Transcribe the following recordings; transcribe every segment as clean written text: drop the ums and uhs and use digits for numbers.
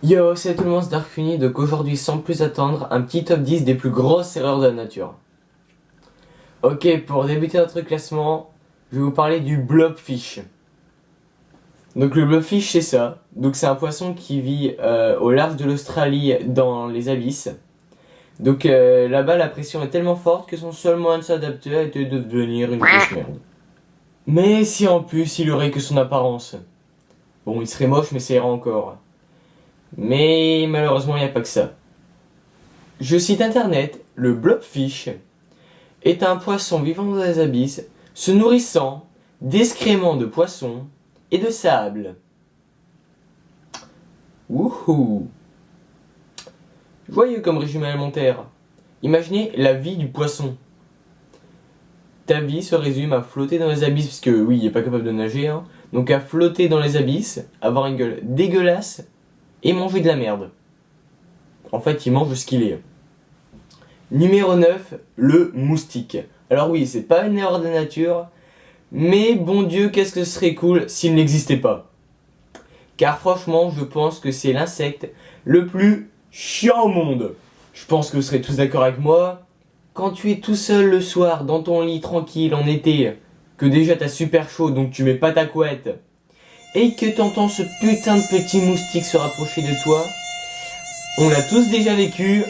Yo, c'est tout le monde, c'est Darkfuni, donc aujourd'hui, sans plus attendre, un petit top 10 des plus grosses erreurs de la nature. Ok, pour débuter notre classement, je vais vous parler du blobfish. Donc le blobfish, c'est ça. Donc c'est un poisson qui vit au large de l'Australie dans les abysses. Donc là-bas, la pression est tellement forte que son seul moyen de s'adapter a été de devenir une grosse merde. Mais si en plus il aurait que son apparence. Bon, il serait moche, mais ça ira encore. Mais malheureusement, il n'y a pas que ça. Je cite internet, le blobfish est un poisson vivant dans les abysses, se nourrissant d'excréments de poissons et de sable. Wouhou! Joyeux comme régime alimentaire. Imaginez la vie du poisson. Ta vie se résume à flotter dans les abysses, parce que oui, il n'est pas capable de nager, hein. Donc à flotter dans les abysses, avoir une gueule dégueulasse et manger de la merde. En fait, il mange ce qu'il est. Numéro 9, le moustique. Alors oui, c'est pas une erreur de la nature, mais bon Dieu, qu'est-ce que ce serait cool s'il n'existait pas. Car franchement, je pense que c'est l'insecte le plus chiant au monde. Je pense que vous serez tous d'accord avec moi. Quand tu es tout seul le soir dans ton lit tranquille en été, que déjà t'as super chaud donc tu mets pas ta couette, et que t'entends ce putain de petit moustique se rapprocher de toi, on l'a tous déjà vécu,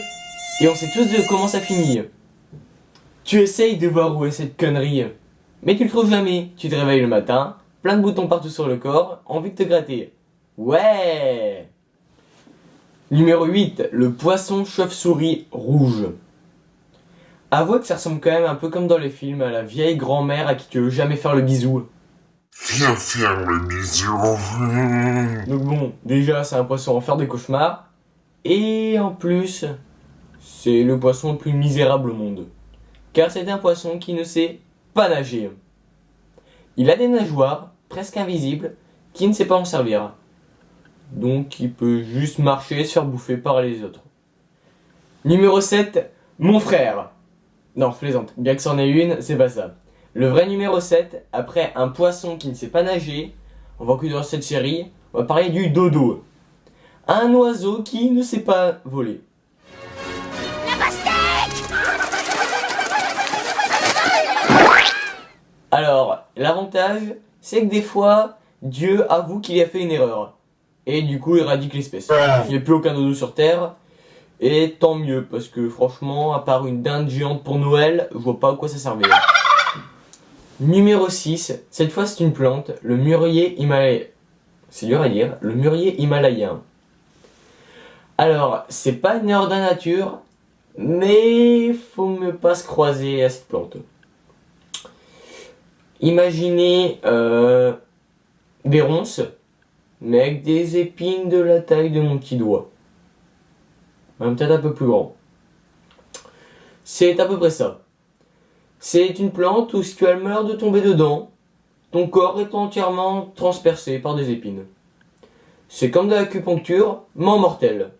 et on sait tous de comment ça finit. Tu essayes de voir où est cette connerie, mais tu le trouves jamais. Tu te réveilles le matin, plein de boutons partout sur le corps, envie de te gratter. Ouais! Numéro 8, le poisson chauve-souris rouge. Avouez que ça ressemble quand même un peu comme dans les films à la vieille grand-mère à qui tu veux jamais faire le bisou. Viens faire le bisou. Donc bon, déjà c'est un poisson à en faire des cauchemars, et en plus, c'est le poisson le plus misérable au monde. Car c'est un poisson qui ne sait pas nager. Il a des nageoires, presque invisibles, qui ne sait pas en servir. Donc il peut juste marcher et se faire bouffer par les autres. Numéro 7, mon frère. Non, je plaisante, bien que c'en ait une, c'est pas ça. Le vrai numéro 7, après un poisson qui ne sait pas nager, on va conclure dans cette série, on va parler du dodo. Un oiseau qui ne sait pas voler. Alors, l'avantage, c'est que des fois, Dieu avoue qu'il a fait une erreur. Et du coup, éradique l'espèce. Il n'y a plus aucun dodo sur Terre. Et tant mieux, parce que franchement, à part une dinde géante pour Noël, je vois pas à quoi ça servait. Numéro 6, cette fois c'est une plante, le mûrier himalayen. C'est dur à dire, le mûrier himalayen. Alors, c'est pas une erreur de la nature, mais faut mieux pas se croiser à cette plante. Imaginez des ronces, mais avec des épines de la taille de mon petit doigt. Même peut-être un peu plus grand. C'est à peu près ça. C'est une plante où si tu as le malheur de tomber dedans, ton corps est entièrement transpercé par des épines. C'est comme de l'acupuncture, mais en mortel.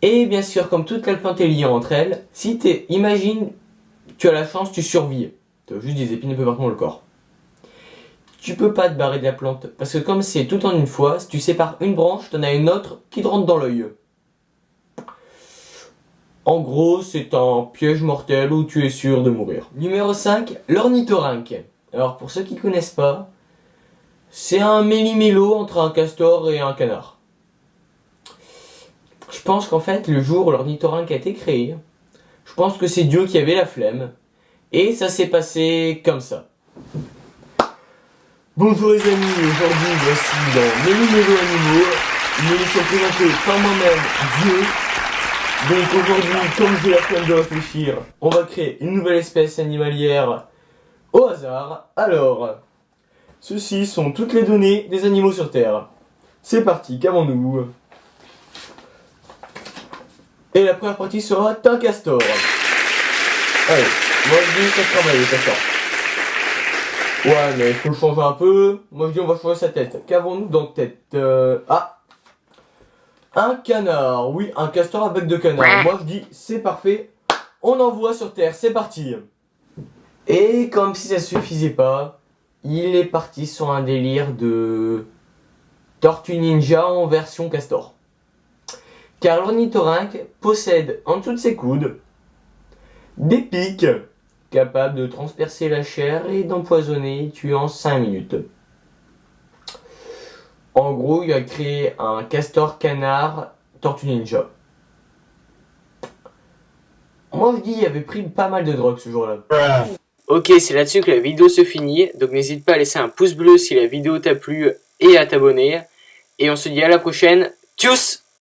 Et bien sûr, comme toute la plante est liée entre elles, si imagine, tu as la chance, tu survis. Tu as juste des épines un peu partout dans le corps. Tu peux pas te barrer de la plante, parce que comme c'est tout en une fois, si tu sépares une branche, t'en as une autre qui te rentre dans l'œil. En gros, c'est un piège mortel où tu es sûr de mourir. Numéro 5, l'ornithorynque. Alors pour ceux qui connaissent pas, c'est un méli-mélo entre un castor et un canard. Je pense qu'en fait, le jour où l'ornithorynque a été créé, je pense que c'est Dieu qui avait la flemme, et ça s'est passé comme ça. Bonjour les amis, aujourd'hui voici dans Méli-mélo Animaux, une émission présentée par moi-même, Dieu. Donc aujourd'hui, comme j'ai la flemme de réfléchir, on va créer une nouvelle espèce animalière au hasard. Alors, ceci sont toutes les données des animaux sur Terre. C'est parti, qu'avons-nous? Et la première partie sera un castor. Allez, moi je dis ça travaille le castor. Ouais, mais il faut le changer un peu. Moi je dis on va changer sa tête. Qu'avons-nous dans tête? Un canard. Oui, un castor à bec de canard. Moi je dis c'est parfait. On envoie sur Terre, c'est parti. Et comme si ça suffisait pas, il est parti sur un délire de Tortue Ninja en version castor. Car l'ornithorynque possède en dessous de ses coudes des pics capables de transpercer la chair et d'empoisonner, tuant en 5 minutes. En gros, il a créé un castor canard Tortue Ninja. Moi je dis il avait pris pas mal de drogue ce jour-là. Ok, c'est là-dessus que la vidéo se finit, donc n'hésite pas à laisser un pouce bleu si la vidéo t'a plu et à t'abonner. Et on se dit à la prochaine, tchuss!